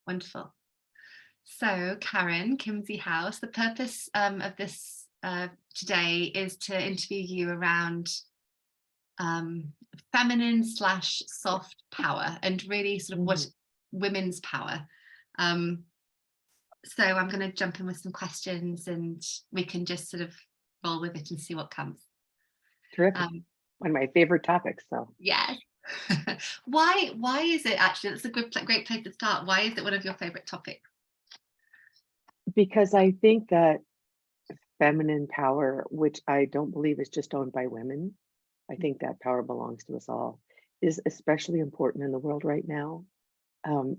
Wonderful. So, Karen Kimsey House, the purpose of this today is to interview you around um, feminine slash soft power and really sort of what Mhm. women's power. Um, so, I'm going to jump in with some questions and we can just sort of roll with it and see what comes. Terrific. Um, One of my favorite topics. So, yes. Why is it actually? That's a great place to start. Why is it one of your favorite topics? because I think that feminine power, which I don't believe is just owned by women, I think that power belongs to us all, is especially important in the world right now.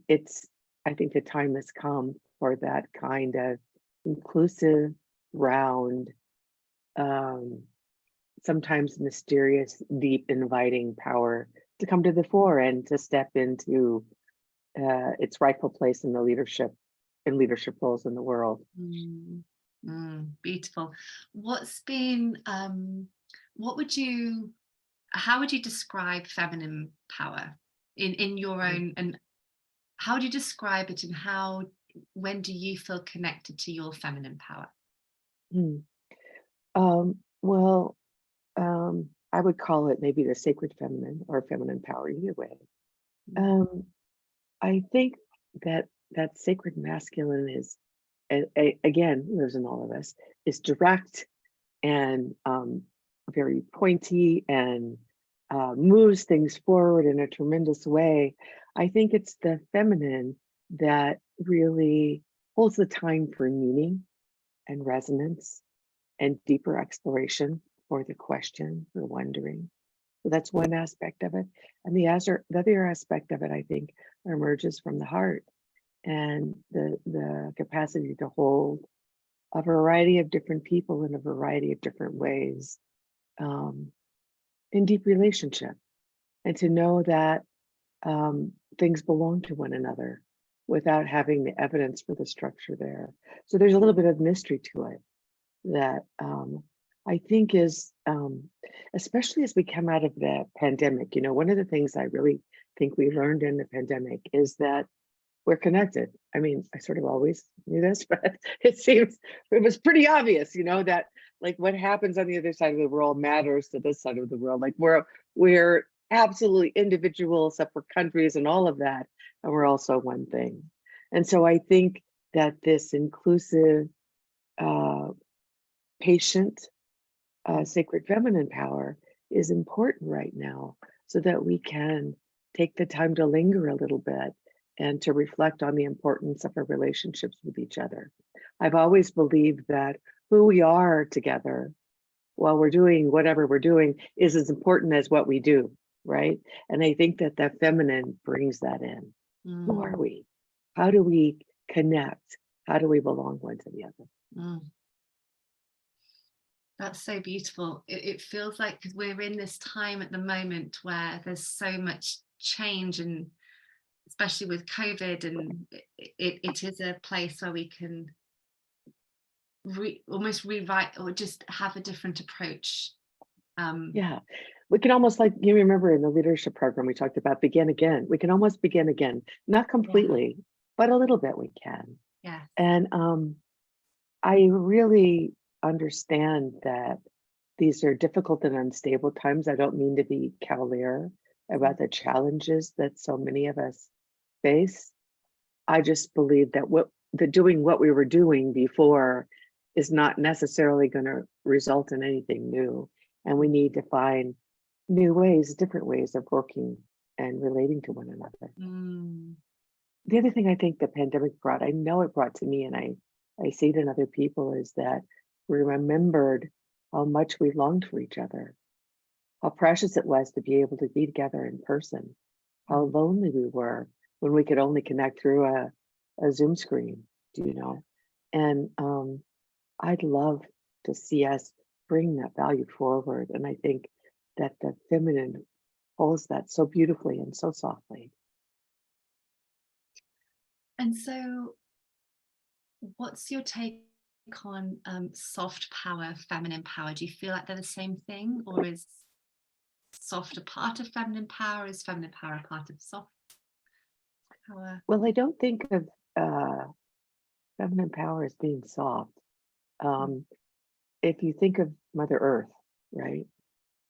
It's, I think the time has come for that kind of inclusive, round, um, sometimes mysterious, deep, inviting power to come to the fore and to step into its rightful place in the leadership roles in the world. Mm, beautiful. What's been, what would you, how would you describe feminine power in your own, and how do you describe it and how, when do you feel connected to your feminine power? Mhm. Well, I would call it maybe the sacred feminine or feminine power, either way. Mm, Um, I think that that sacred masculine is, again, lives in all of us, is direct and very pointy and moves things forward in a tremendous way. I think it's the feminine that really holds the time for meaning and resonance and deeper exploration for the question, for wondering. So that's one aspect of it. And the other aspect of it, I think, emerges from the heart and the capacity to hold a variety of different people in a variety of different ways, um, in deep relationship, and to know that things belong to one another without having the evidence for the structure there. So there's a little bit of mystery to it that I think is, especially as we come out of the pandemic, one of the things I really think we learned in the pandemic is that we're connected. I mean, I sort of always knew this, but it was pretty obvious, that like what happens on the other side of the world matters to this side of the world. Like we're absolutely individual, separate countries and all of that, and we're also one thing. And so I think that this inclusive, uh, patient, sacred feminine power is important right now so that we can take the time to linger a little bit and to reflect on the importance of our relationships with each other. I've always believed that who we are together while we're doing whatever we're doing is as important as what we do, right? And I think that that feminine brings that in. Who are mm, we? How do we connect? How do we belong one to the other? mm. That's so beautiful. It feels like, because we're in this time at the moment where there's so much change, and especially with COVID, and it is a place where we can almost rewrite or just have a different approach. Um, Yeah. We can almost, like, you remember in the leadership program, we talked about begin again. We can almost begin again, not yeah, completely, but a little bit we can. yes, And I really understand that these are difficult and unstable times. I don't mean to be cavalier mm, about the challenges that so many of us face. I just believe that doing what we were doing before is not necessarily going to result in anything new. And we need to find new ways, different ways of working and relating to one another. mm, The other thing I think the pandemic brought, I know it brought to me, and I see it in other people, is that we remembered how much we longed for each other, how precious it was to be able to be together in person, how mm. lonely we were when we could only connect through a Zoom screen, do you know? And I'd love to see us bring that value forward. And I think that the feminine holds that so beautifully and so softly. And so, what's your take on soft power, feminine power? Do you feel like they're the same thing, or is soft a part of feminine power? Is feminine power a part of soft? power? Well, I don't think of feminine power as being soft. Mm, Um, if you think of Mother Earth, right?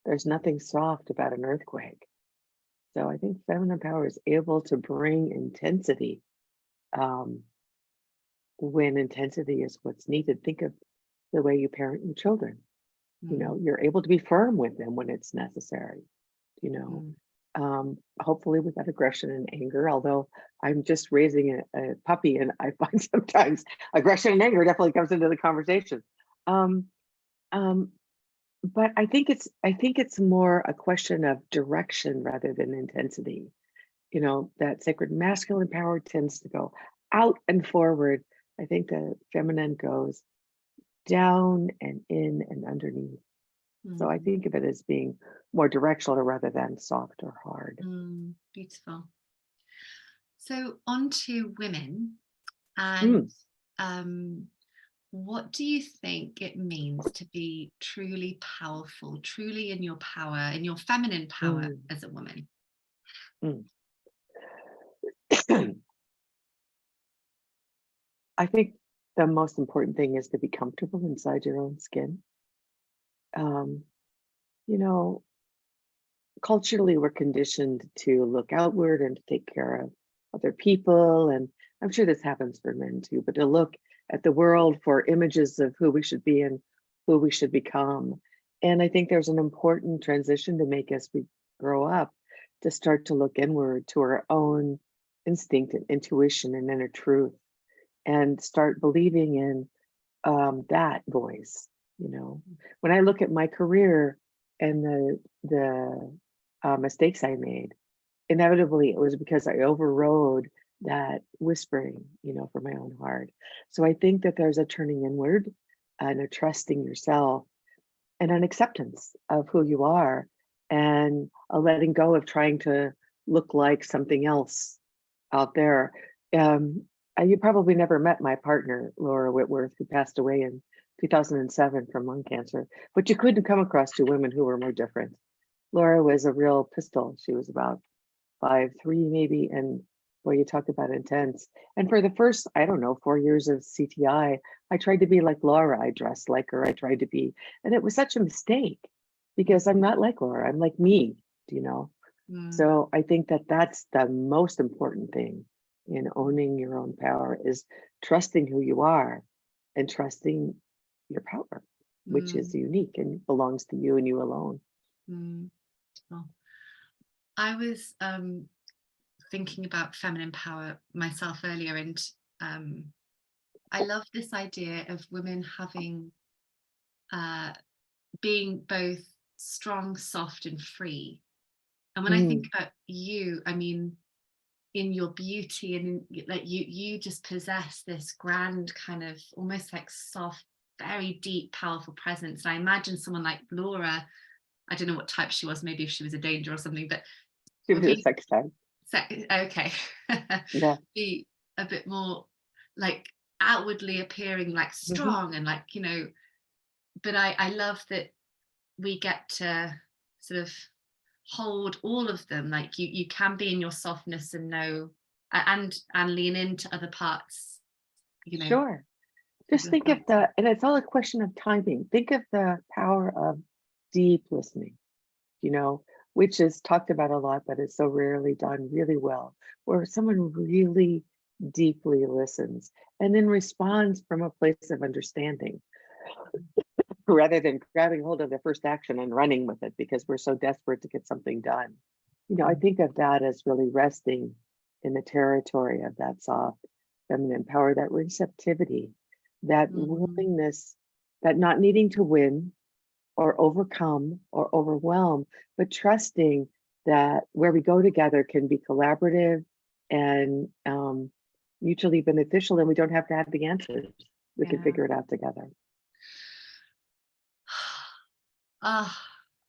There's nothing soft about an earthquake. So I think feminine power is able to bring intensity um, when intensity is what's needed. Think of the way you parent your children. mm, You're able to be firm with them when it's necessary, you know, mm, hopefully without aggression and anger. Although I'm just raising a puppy, and I find sometimes aggression and anger definitely comes into the conversation. Um, um, but I think it's more a question of direction rather than intensity. That sacred masculine power tends to go out and forward. I think the feminine goes down and in and underneath. So I mm, think of it as being more directional rather than soft or hard. beautiful. So on to women, and Mm, um, what do you think it means to be truly powerful, truly in your power, in your feminine power mm, as a woman? mm. I think the most important thing is to be comfortable inside your own skin. Um, you know, Culturally, we're conditioned to look outward and to take care of other people. And I'm sure this happens for men too, but to look at the world for images of who we should be and who we should become. And I think there's an important transition to make as we grow up to start to look inward to our own instinct and intuition and inner truth and start believing in that voice. You know, when I look at my career and the mistakes I made, inevitably it was because I overrode that whispering, from my own heart. So I think that there's a turning inward and a trusting yourself and an acceptance of who you are and a letting go of trying to look like something else out there. You probably never met my partner, Laura Whitworth, who passed away in 2007 from lung cancer, but you couldn't come across two women who were more different. Laura was a real pistol. She was about 5'3" maybe, and boy, you talk about intense. And for the first, I don't know, 4 years of CTI, I tried to be like Laura. I dressed like her. I tried to be, and it was such a mistake because I'm not like Laura. I'm like me, you know. Mm, So I think that that's the most important thing in owning your own power is trusting who you are and trusting your power, which is mm, unique and belongs to you and you alone. mm. Well, I was thinking about feminine power myself earlier, and um, I love this idea of women having uh, being both strong, soft, and free. And when I think Mm, about you, I mean, in your beauty and like you just possess this grand kind of almost like soft, very deep, powerful presence. And I imagine someone like Laura, I don't know what type she was, maybe if she was a danger or something, but Give would me a be sex time. okay. Yeah. Be a bit more like outwardly appearing like Hmm. strong and like, but I love that we get to sort of hold all of them, like you can be in your softness and know and lean into other parts, you know Sure. of Just think of yourself. and it's all a question of timing. Think of the power of deep listening, you know, which is talked about a lot, but it's so rarely done really well, where someone really deeply listens and then responds from a place of understanding rather than grabbing hold of the first action and running with it because we're so desperate to get something done. I Mm, think of that as really resting in the territory of that soft feminine power, that receptivity, that mm, willingness, that not needing to win or overcome or overwhelm, but trusting that where we go together can be collaborative and mutually beneficial, and we don't have to have the answers. We can yeah. figure it out together. Ah,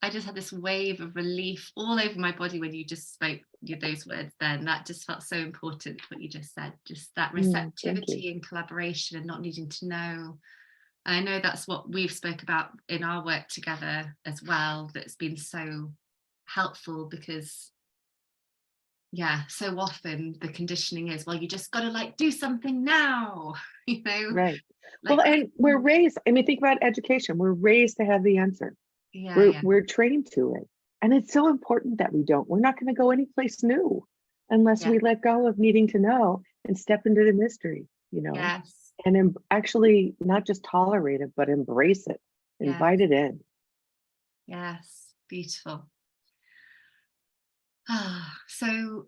I just had this wave of relief all over my body when you just spoke those words then. That just felt so important, what you just said. Just that Thank you. receptivity and collaboration and not needing to know. And I know that's what we've spoke about in our work together as well. That's been so helpful because yeah, so often the conditioning is, well, you just got to like do something now, Right. Well, like, and we're raised, I mean, think about education. We're raised to have the answer. yeah, We're trained to it. And it's so important that we don't. We're not going to go anyplace new unless yeah, we let go of needing to know and step into the mystery, yes, and actually not just tolerate it, but embrace it, yes, invite it in. yes, beautiful. So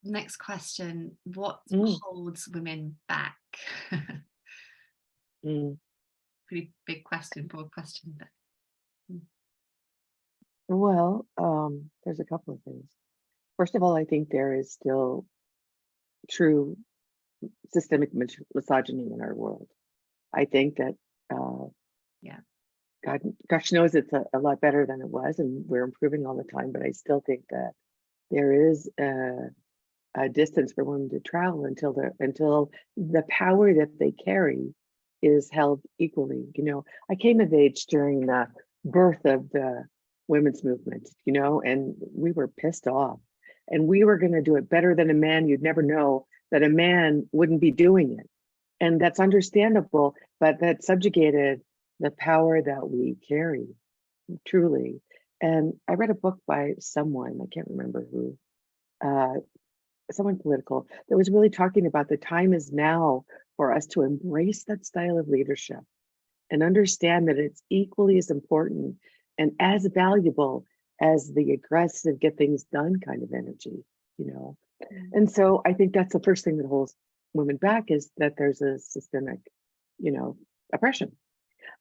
next question, what Mm, holds women back? mm. Pretty big question, broad question, but mm, Well, there's a couple of things. First of all, I think there is still true systemic misogyny in our world. I think that uh, yeah, God, gosh knows it's a lot better than it was, and we're improving all the time. But I still think that there is a distance for women to travel until the power that they carry is held equally. I came of age during the birth of the women's movement, and we were pissed off, and we were going to do it better than a man. You'd never know that a man wouldn't be doing it, and that's understandable, but that subjugated the power that we carry, truly. And I read a book by someone, I can't remember who, uh, someone political, that was really talking about the time is now for us to embrace that style of leadership and understand that it's equally as important and as valuable as the aggressive, get things done kind of energy, you know. mm, And so I think that's the first thing that holds women back, is that there's a systemic, you know, oppression.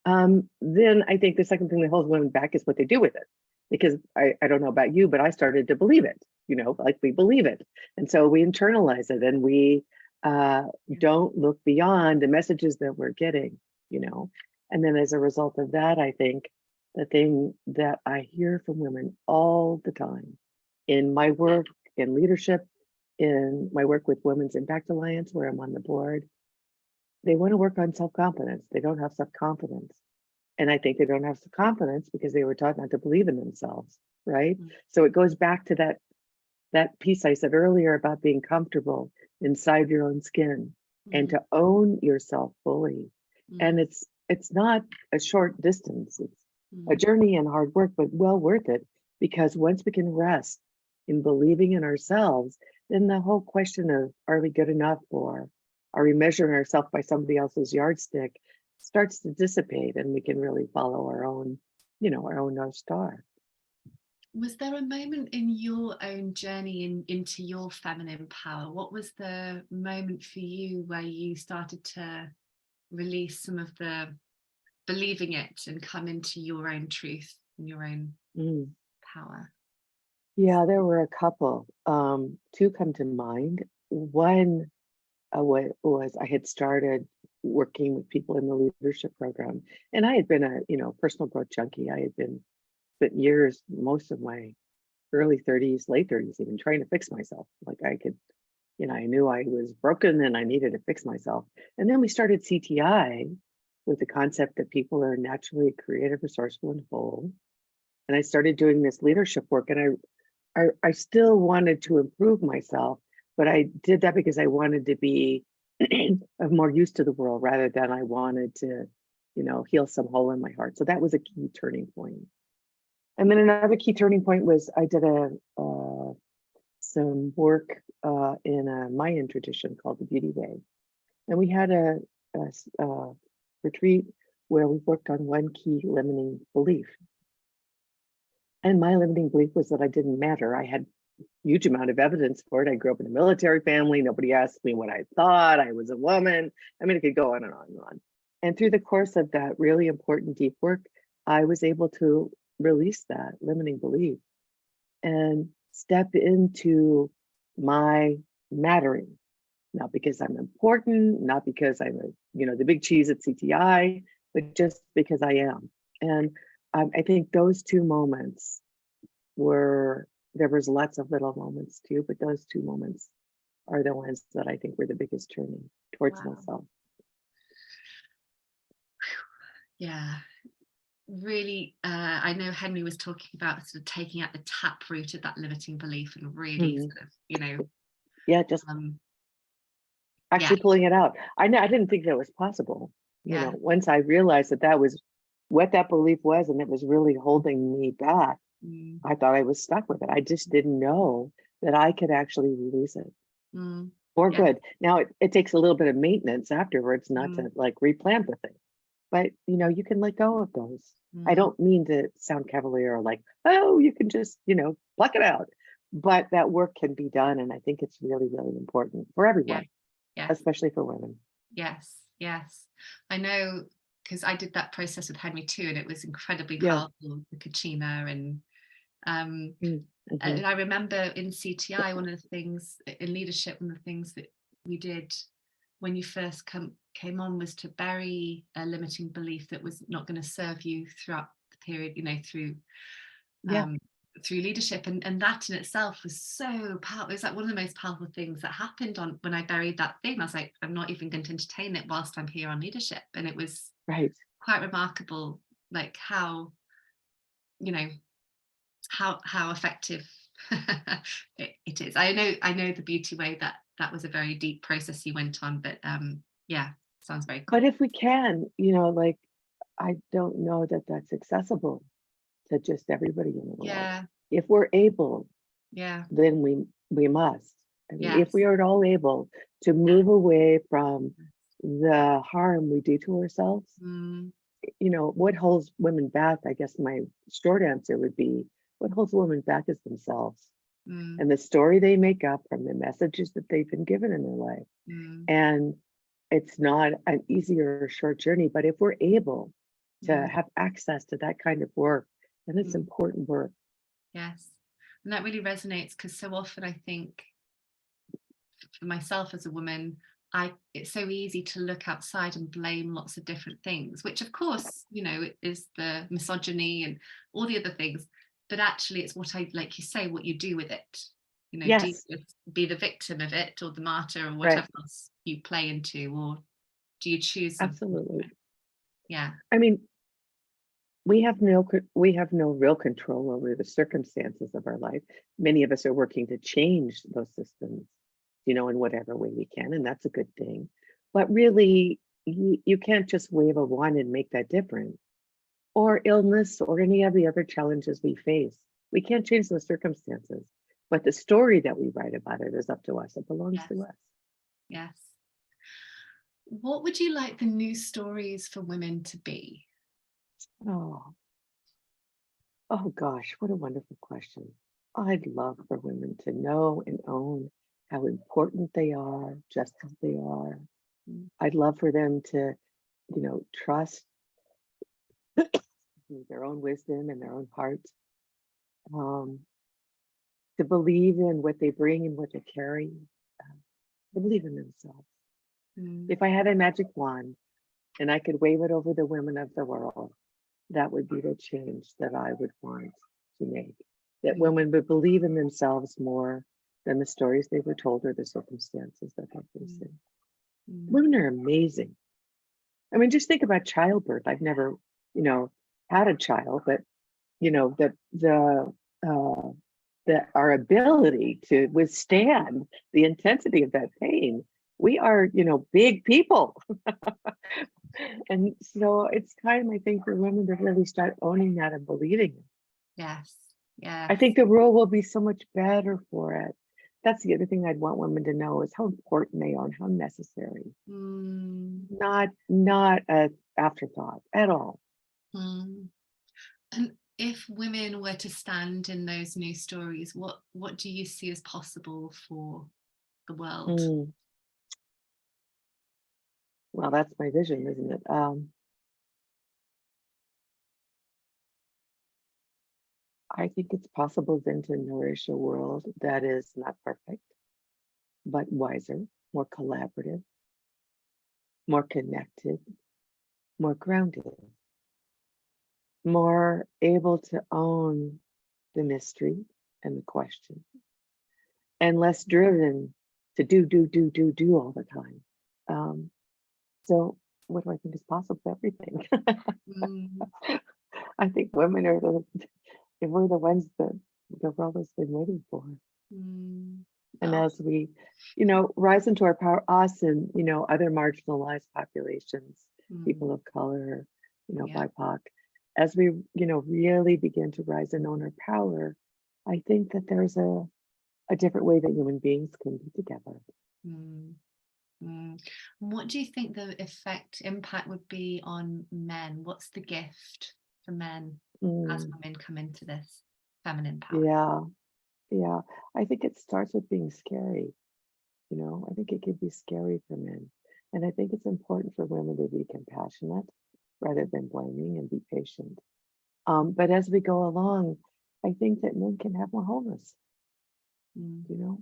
Then I think the second thing that holds women back is what they do with it. Because I don't know about you, but I started to believe it, like we believe it. And so we internalize it, and we yeah, don't look beyond the messages that we're getting, you know. And then as a result of that, I think the thing that I hear from women all the time in my work in leadership, in my work with Women's Impact Alliance, where I'm on the board, they want to work on self-confidence. They don't have self-confidence. And I think they don't have confidence because they were taught not to believe in themselves, right? mm, So it goes back to that piece I said earlier about being comfortable inside your own skin and mm, to own yourself fully. And mm, it's not a short distance. It's a mm, journey and hard work, but well worth it, because once we can rest in believing in ourselves, then the whole question of are we good enough, or are we measuring ourselves by somebody else's yardstick, starts to dissipate, and we can really follow our own, our own North Star. Was there a moment in your own journey into your feminine power? What was the moment for you where you started to release some of the believing it and come into your own truth and your own Mm. power? Yeah, there were a couple. Two come to mind. One was I had started working with people in the leadership program, and I had been a personal growth junkie. I had been spent years, most of my early 30s, late 30s, even trying to fix myself. Like I could, I knew I was broken and I needed to fix myself. And then we started CTI with the concept that people are naturally creative, resourceful, and whole. And I started doing this leadership work, and I still wanted to improve myself, but I did that because I wanted to be of more use to the world rather than I wanted to, heal some hole in my heart. So that was a key turning point. And then another key turning point was I did some work in a Mayan tradition called the Beauty Way, and we had a retreat where we worked on one key limiting belief. And my limiting belief was that I didn't matter. I had huge amount of evidence for it. I grew up in a military family. Nobody asked me what I thought. I was a woman. I mean, it could go on and on and on. And through the course of that really important deep work, I was able to release that limiting belief and step into my mattering, not because I'm important, not because I'm the big cheese at CTI, but just because I am. And I think those two moments there was lots of little moments too, but those two moments are the ones that I think were the biggest turning towards Wow. myself. Yeah. really, I know Henry was talking about sort of taking out the tap root of that limiting belief and really Mhm. sort of, you know, Yeah, just um, yeah, actually pulling it out. I didn't think that was possible. yeah, Once I realized that that was what that belief was, and it was really holding me back, mm, I thought I was stuck with it. I just didn't know that I could actually release it mm, for yeah, good. Now it takes a little bit of maintenance afterwards, not mm, to like replant the thing, but you can let go of those. I mm, don't mean to sound cavalier or like, oh, you can just, pluck it out. But that work can be done. And I think it's really, really important for yeah, everyone, yes, especially for women. yes, yes. I know, because I did that process with Henry too, and it was incredibly Yeah. powerful, the Kachina, um, Mm-hmm. and I remember in CTI, one of the things in leadership, one of the things that we did when you first came on was to bury a limiting belief that was not going to serve you throughout the period, Yeah. um, through leadership, and that in itself was so powerful. It was like one of the most powerful things that happened on when I buried that theme. I was like, I'm not even going to entertain it whilst I'm here on leadership, and it was Right. quite remarkable, like you know how effective it is. I know the beauty way that was a very deep process you went on, but yeah, sounds very But cool. if we can, like, I don't know that that's accessible to just everybody in the world. Yeah, If we're able, yeah, then we must. I mean, if yes, we are at all able to move away from the harm we do to ourselves, mm, what holds women back, I guess my short answer would be what holds women back is themselves mm, and the story they make up from the messages that they've been given in their life. mm, And it's not an easy or short journey, but if we're able to mm, have access to that kind of work, then it's mm, important work. yes. And that really resonates because so often I think for myself as a woman, it's so easy to look outside and blame lots of different things, which of course, is the misogyny and all the other things. But actually it's what like you say, what you do with it. Do Yes, you be the victim of it or the martyr or right. whatever else you play into, or do you choose something Absolutely. different? Yeah. I mean, we have no real control over the circumstances of our life. Many of us are working to change those systems, in whatever way we can, and that's a good thing. But really, you can't just wave a wand and make that difference. Or illness or any of the other challenges we face. We can't change those circumstances, but the story that we write about it is up to us. It belongs Yes. to us. Yes. What would you like the new stories for women to be? Oh, oh gosh, what a wonderful question. I'd love for women to know and own how important they are, just as they are. Mm, I'd love for them to, trust their own wisdom and their own heart, um, to believe in what they bring and what they carry, to believe in themselves. mm, If I had a magic wand and I could wave it over the women of the world, that would be the change that I would want to make. That mm, women would believe in themselves more than the stories they were told or the circumstances that they're mm, facing. mm. Women are amazing. I mean, just think about childbirth. I've never, had a child, but uh, our ability to withstand the intensity of that pain. We are, big people. And so it's time, I think, for women to really start owning that and believing it. Yes. I Yes. think the world will be so much better for it. That's the other thing I'd want women to know is how important they are and how necessary. Mm, Not a afterthought at all. mm. And if women were to stand in those new stories, what do you see as possible for the world? Mm, well, that's my vision, isn't it? I think it's possible then to nourish a world that is not perfect, but wiser, more collaborative, more connected, more grounded, more able to own the mystery and the question, and less driven to do all the time. Um, so, what do I think is possible? Everything. Mm, I think women are we're the ones that the world has been waiting for. Mm. And Oh, as we, rise into our power, us and, other marginalized populations, people mm. of color, Yeah. BIPOC, as we, really begin to rise and own our power, I think that there's a different way that human beings can be together. Mm. Mm. And what do you think the impact would be on men? What's the gift for men as Mm, women come into this feminine power? yeah, yeah. I think it starts with being scary. I think it can be scary for men. And I think it's important for women to be compassionate rather than blaming and be patient. But as we go along, I think that men can have more wholeness, Mm. you know,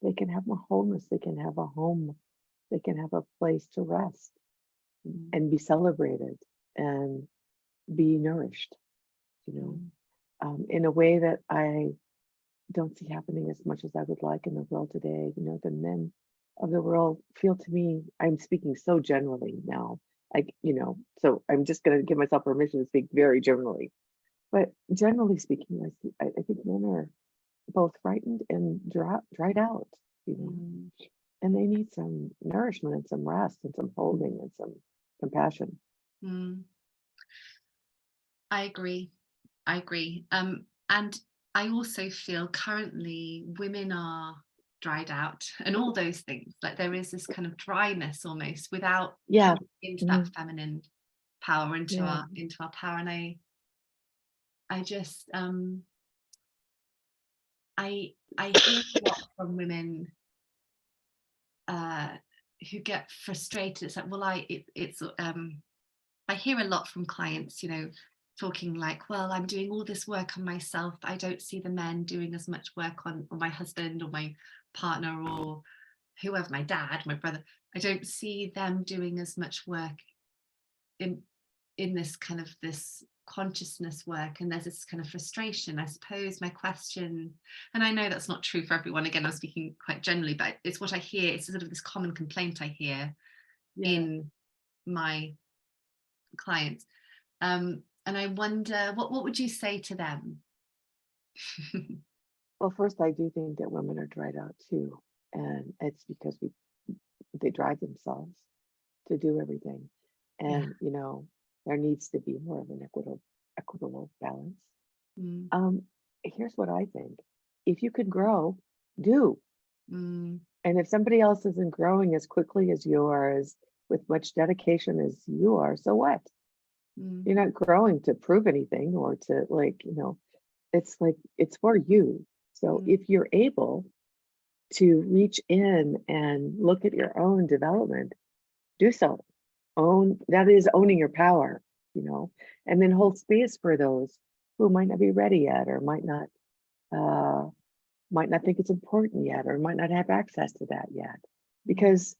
they can have more wholeness, they can have a home, they can have a place to rest Mm. and be celebrated and be nourished, you know, Mm. in a way that I don't see happening as much as I would like in the world today. The men of the world feel to me, I'm speaking so generally now, so I'm just going to give myself permission to speak very generally. But generally speaking, I think men are both frightened and dried out, you know, Mm. and they need some nourishment and some rest and some holding and some compassion. Mm. I agree. I agree. And I also feel currently women are dried out and all those things. Like there is this kind of dryness almost without Yeah. coming into that Mhm. feminine power, Yeah. into our power. And I just I hear a lot from women uh who get frustrated. It's like, well, I hear a lot from clients, talking like, well, I'm doing all this work on myself. I don't see the men doing as much work on my husband or my partner or whoever, my dad, my brother. I don't see them doing as much work in this kind of this consciousness work, and there's this kind of frustration. I suppose my question, and I know that's not true for everyone, again I'm speaking quite generally, but it's what I hear, it's sort of this common complaint I hear Yeah. in my clients. And I wonder, what would you say to them? Well, first, I do think that women are dried out too. And it's because they drive themselves to do everything. Yeah. And, there needs to be more of an equitable balance. Mm. Um, Here's what I think. If you can grow, do. Mm. And if somebody else isn't growing as quickly as you are, as with much dedication as you are, so what? Mm. You're not growing to prove anything or to it's like it's for you. So Mm. if you're able to reach in and look at your own development, do so. That is owning your power, you know, and then hold space for those who might not be ready yet or uh might not think it's important yet or might not have access to that yet. Mm. Because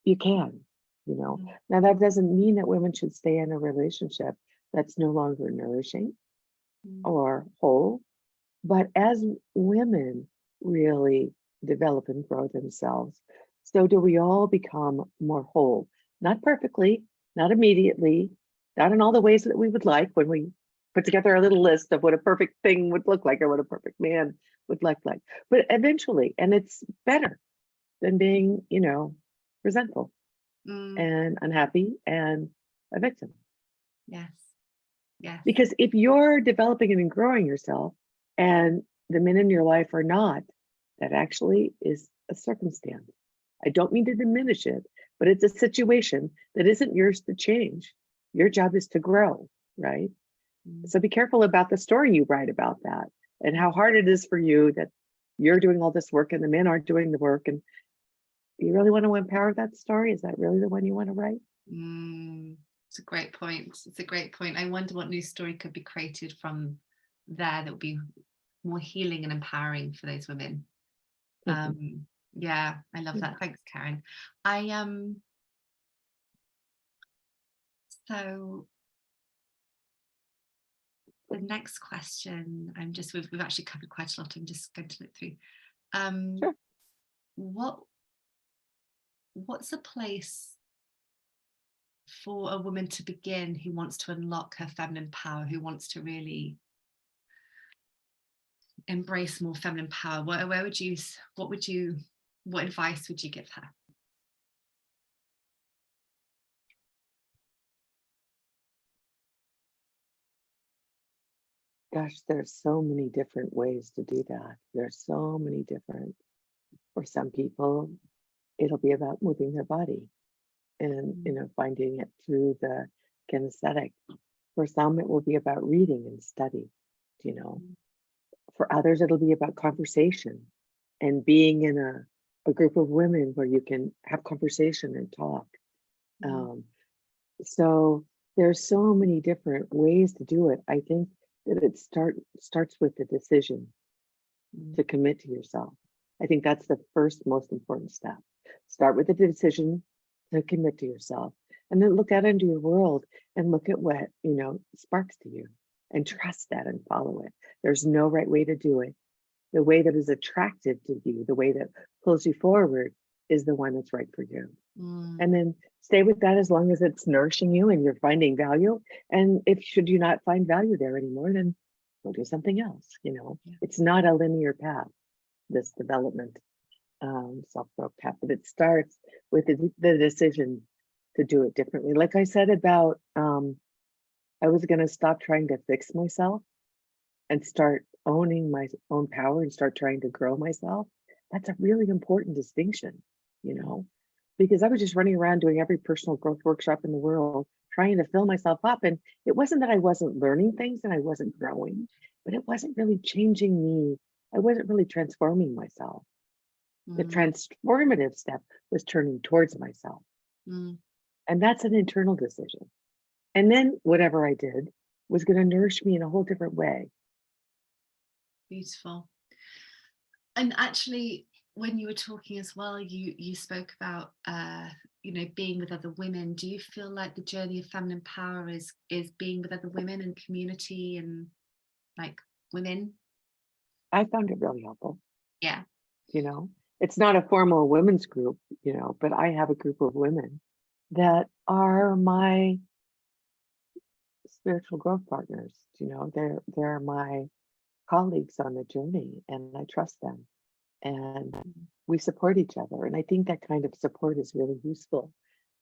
you can, you know. Mm. Now that doesn't mean that women should stay in a relationship that's no longer nourishing Mm. or whole. But as women really develop and grow themselves, so do we all become more whole. Not perfectly, not immediately, not in all the ways that we would like when we put together a little list of what a perfect thing would look like or what a perfect man would look like. But eventually, and it's better than being, resentful Mm. and unhappy and a victim. Yes. Yes. Because if you're developing and growing yourself and the men in your life are not, that actually is a circumstance. I don't mean to diminish it, but it's a situation that isn't yours to change. Your job is to grow, right? Mm. So be careful about the story you write about that and how hard it is for you that you're doing all this work and the men aren't doing the work. And you really want to empower that story? Is that really the one you want to write? Mm. It's a great point. It's a great point. I wonder what new story could be created from there that would be more healing and empowering for those women. Mhm. Yeah, I love Yeah. that. Thanks, Karen. I So the next question, we've actually covered quite a lot. I'm just going to look through. Um, Sure. what what's a place for a woman to begin who wants to unlock her feminine power, who wants to really embrace more feminine power? What advice would you give her? Gosh, there's so many different ways to do that. There's so many different, for some people, it'll be about moving their body and, finding it through the kinesthetic. For some, it will be about reading and study, you know. For others, it'll be about conversation and being in a group of women where you can have conversation and talk. So there's so many different ways to do it. I think that it starts with the decision to commit to yourself. I think that's the first most important step. Start with the decision to commit to yourself, and then look out into your world and look at what sparks to you, and trust that and follow it. There's no right way to do it. The way that is attractive to you, the way that pulls you forward, is the one that's right for you. And then stay with that as long as it's nourishing you and you're finding value. And if should you not find value there anymore, then we'll do something else. It's not a linear path, this development, self-growth path, but it starts with the decision to do it differently. Like I said about, I was going to stop trying to fix myself and start owning my own power and start trying to grow myself. That's a really important distinction, because I was just running around doing every personal growth workshop in the world, trying to fill myself up. And it wasn't that I wasn't learning things and I wasn't growing, but it wasn't really changing me. I wasn't really transforming myself. The transformative step was turning towards myself. And that's an internal decision. And then whatever I did was going to nourish me in a whole different way. Beautiful. And actually, when you were talking as well, you spoke about being with other women. Do you feel like the journey of feminine power is being with other women and community and like women? I found it really helpful. Yeah. It's not a formal women's group, but I have a group of women that are my spiritual growth partners. They're my colleagues on the journey, and I trust them. And we support each other. And I think that kind of support is really useful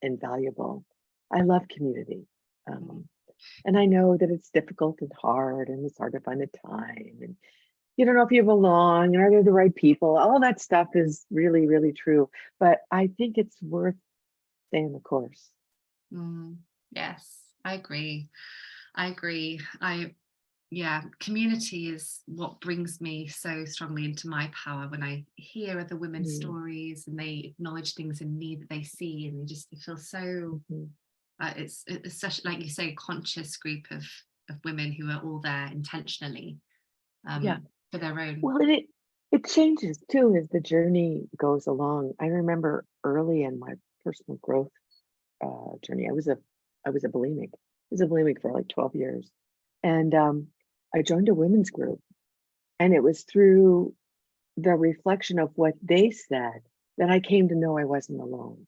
and valuable. I love community. And I know that it's difficult and hard, and it's hard to find the time. And you don't know if you belong, and are they the right people? All that stuff is really, really true. But I think it's worth staying the course. Yes, I agree. Community is what brings me so strongly into my power when I hear other women's stories and they acknowledge things in me that they see, and it feels so it's such, like you say, a conscious group of women who are all there intentionally for their own. Well, it changes too as the journey goes along. I remember early in my personal growth journey, I was a bulimic. I was a bulimic for like 12 years. And I joined a women's group, and it was through the reflection of what they said that I came to know I wasn't alone.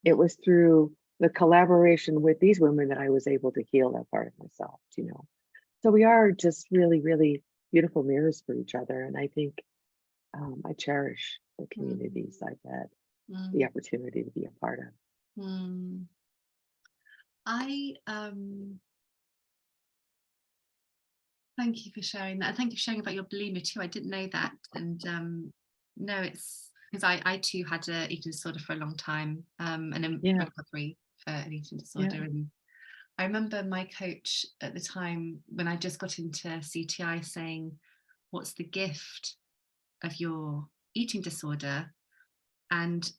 It was through the collaboration with these women that I was able to heal that part of myself, So we are just really, really beautiful mirrors for each other. And I think I cherish the communities I've had the opportunity to be a part of. Thank you for sharing that. And thank you for sharing about your bulimia too. I didn't know that. And no, it's because I too had an eating disorder for a long time, and in recovery for an eating disorder. And I remember my coach at the time when I just got into CTI saying, "What's the gift of your eating disorder?" And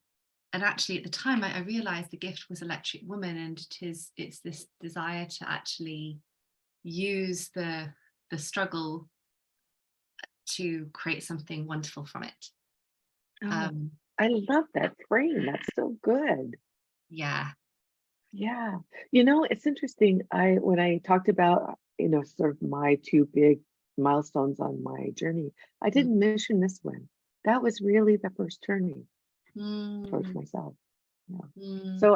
actually at the time I realized the gift was Electric Woman, and it's this desire to actually use the struggle to create something wonderful from it. I love that frame. That's so good. Yeah. It's interesting. When I talked about, sort of my two big milestones on my journey, I didn't mention this one. That was really the first turning towards myself. So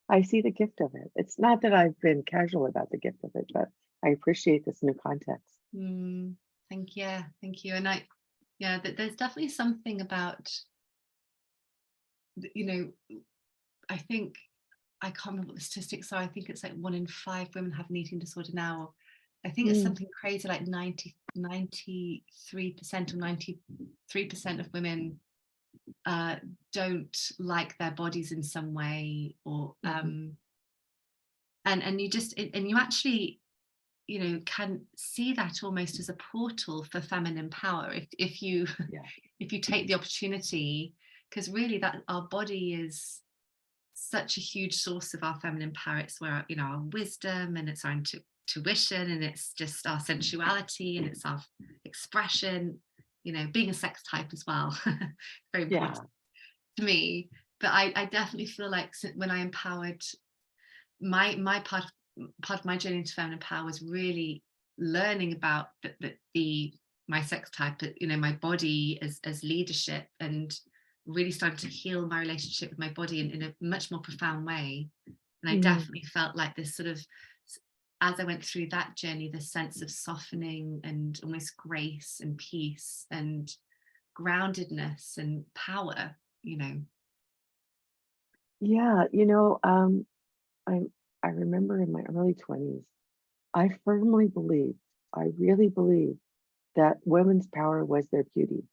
I see the gift of it. It's not that I've been casual about the gift of it, but I appreciate this new context. Thank you. And yeah, there's definitely something about, you know, I think, I can't remember what the statistics are. I think it's like 1 in 5 women have an eating disorder now. I think it's Mm, something crazy like 93% or 93% of women don't like their bodies in some way, or mhm. and you actually, can see that almost as a portal for feminine power, if you Yeah. if you take the opportunity, because really that our body is such a huge source of our feminine power. It's where, our wisdom, and it's our intuition, and it's just our sensuality, and it's our expression, being a sex type as well. Very important Yeah. to me. But I definitely feel like when I empowered, my part of my journey into feminine power was really learning about my sex type, my body as leadership, and really starting to heal my relationship with my body in a much more profound way. And I Mm. definitely felt like this sort of, as I went through that journey, this sense of softening and almost grace and peace and groundedness and power. Yeah. I I remember in my early 20s, I firmly believed, I really believed that women's power was their beauty,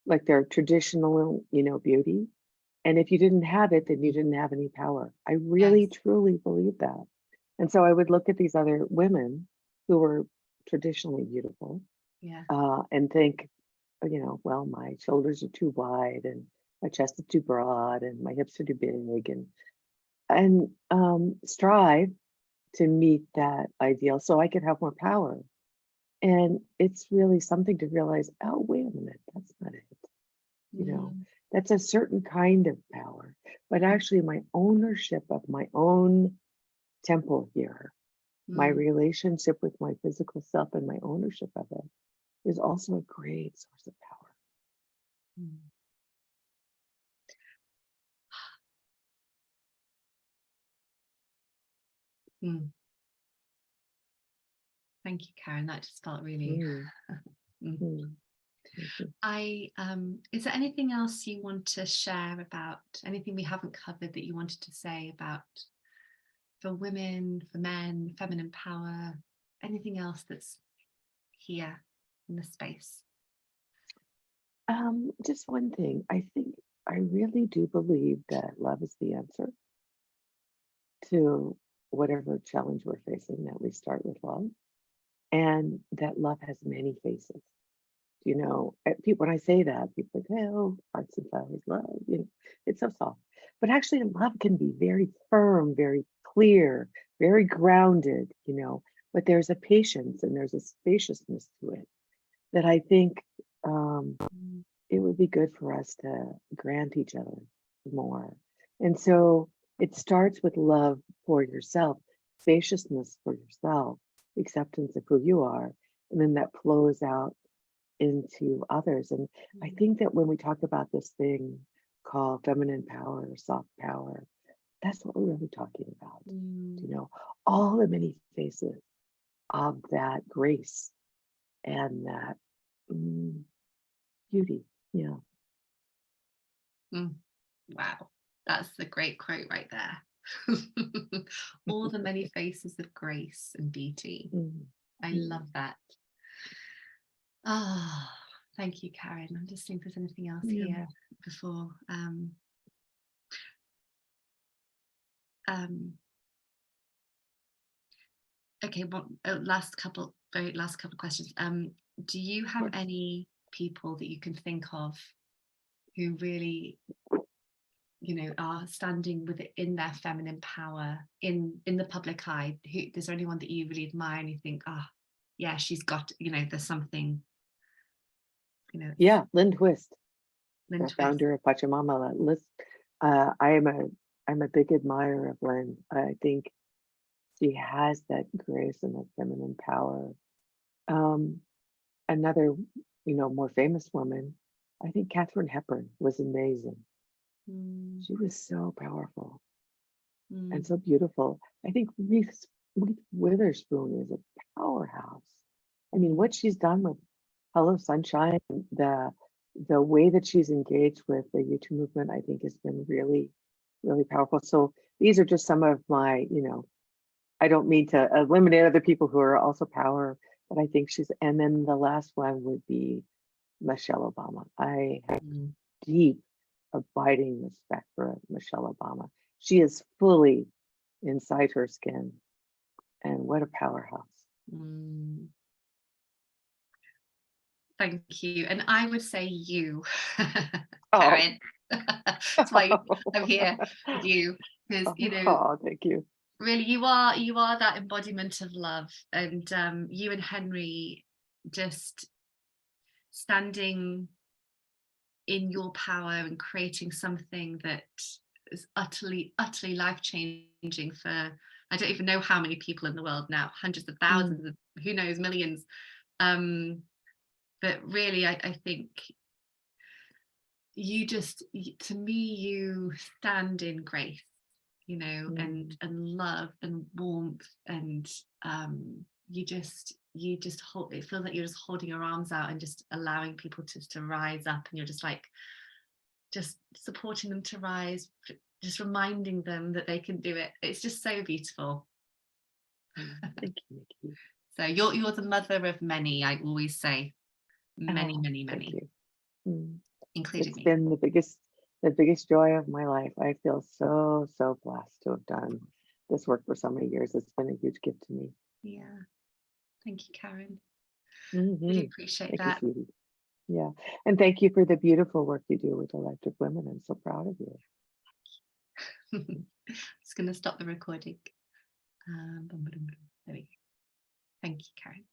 like their traditional, beauty. And if you didn't have it, then you didn't have any power. I really, Yes. truly believe that. And so I would look at these other women who were traditionally beautiful, Yeah. and think, well, my shoulders are too wide and my chest is too broad and my hips are too big, and strive to meet that ideal so I could have more power. And it's really something to realize, oh, wait a minute, that's not it. You know, Mm, that's a certain kind of power, but mm, actually my ownership of my own temple here, my mm, relationship with my physical self and my ownership of it is also a great source of power. mm. Mm. Thank you, Karen. That just felt really. Mm, Mm. mm, mhm. Is there anything else you want to share about, anything we haven't covered that you wanted to say about, for women, for men, feminine power, anything else that's here in the space? Just one thing. I really do believe that love is the answer to whatever challenge we're facing, that we start with love, and that love has many faces. People, when I say that, people are like, oh, hearts and flowers, love, it's so soft. But actually, love can be very firm, very clear, very grounded, but there's a patience and there's a spaciousness to it that I think, um, Mm, it would be good for us to grant each other more. And so it starts with love for yourself, spaciousness for yourself, acceptance of who you are, and then that flows out into others. And I mm, think that when we talk about this thing called feminine power or soft power, that's what we're really talking about. mm, You know, all the many faces of that grace and that, mm, beauty. Yeah. mm. Wow, that's a great quote right there. All the many faces of grace and beauty. Mm, I mm. love that. Ah, thank you, Karen. I'm just seeing if there's anything else Yeah. here before. Um, okay, well, very last couple of questions. Do you Of have course. any people that you can think of who really, are standing with it in their feminine power in the public eye? Is there anyone that you really admire and you think, yeah, she's got, there's something, it's Yeah, Lynn Twist, Lynn the Twist. founder of Pachamama. I'm a big admirer of Lynn. I think she has that grace and that feminine power. Um, Another, more famous woman, I think Katharine Hepburn was amazing. Mm, She was so powerful. and so beautiful. I think Reese Witherspoon is a powerhouse. I mean, what she's done with Hello Sunshine, the way that she's engaged with the YouTube movement, I think has been really, really powerful. So these are just some of my, I don't mean to eliminate other people who are also power, but I think and then the last one would be Michelle Obama. I have deep, abiding respect for Michelle Obama. She is fully inside her skin, and what a powerhouse. Thank you. And I would say you, Oh. Karen. That's why I'm here with you, because Oh, thank you. Really, you are that embodiment of love, and you and Henry just standing in your power and creating something that is utterly life-changing for, I don't even know how many people in the world now, hundreds of thousands of, who knows, millions. But really, I think you just, to me, you stand in grace, and love and warmth, and you just hold, it feels like you're just holding your arms out and just allowing people to rise up, and you're just like just supporting them to rise, just reminding them that they can do it. It's just so beautiful. Thank you, Nikki. So you're the mother of many, I always say. Many. Thank you. Including me. It's been the biggest joy of my life. I feel so blessed to have done this work for so many years. It's been a huge gift to me. Yeah. Thank you, Karen. Really appreciate that. Thank you, sweetie. Yeah. And thank you for the beautiful work you do with Electric Women. I'm so proud of you. Just going to stop the recording. There we go. Thank you, Karen.